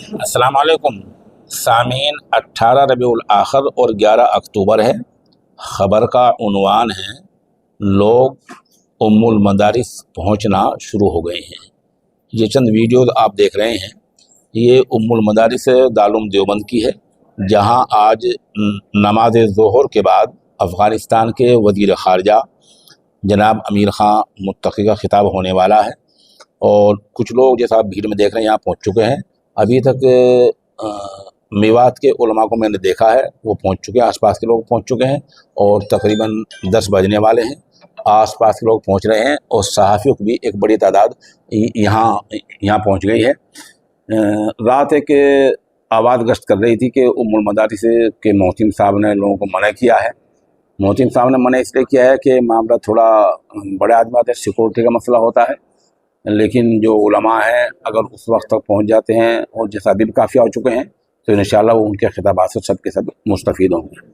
अस्सलाम वालेकुम सामीन। 18 रबीउल आखिर और 11 अक्टूबर है। ख़बर का उन्वान है, लोग उम्मुल मदारिस पहुँचना शुरू हो गए हैं। ये चंद वीडियोज़ आप देख रहे हैं, ये उम्मुल मदारिस दारुल देवबंद की है, जहाँ आज नमाज ज़ोहर के बाद अफ़गानिस्तान के वज़ीर ख़ारजा जनाब अमीर ख़ान मुत्तक़ी का ख़िताब होने वाला है। और कुछ लोग जैसा आप भीड़ में देख रहे हैं यहाँ पहुँच चुके हैं। अभी तक मेवात के उलमा को मैंने देखा है, वो पहुँच चुके हैं, आसपास के लोग पहुँच चुके हैं और तकरीबन 10 बजने वाले हैं। आसपास के लोग पहुँच रहे हैं और सहाफ़ियों की भी एक बड़ी तादाद यहाँ पहुँच गई है। रात एक आवाज़ गश्त कर रही थी कि उम्मुल मदारिस के मोहतिम साहब ने लोगों को मना किया है। मोहतिम साहब ने मना इसलिए किया है कि मामला थोड़ा बड़े आदमी आते, सिक्योरिटी का मसला होता है, लेकिन जो उलमा हैं अगर उस वक्त तक पहुंच जाते हैं और जैसा अभी भी काफ़ी आ चुके हैं तो इंशाअल्लाह वो उनके खिताबात से सब के सब मुस्तफ़ीद होंगे।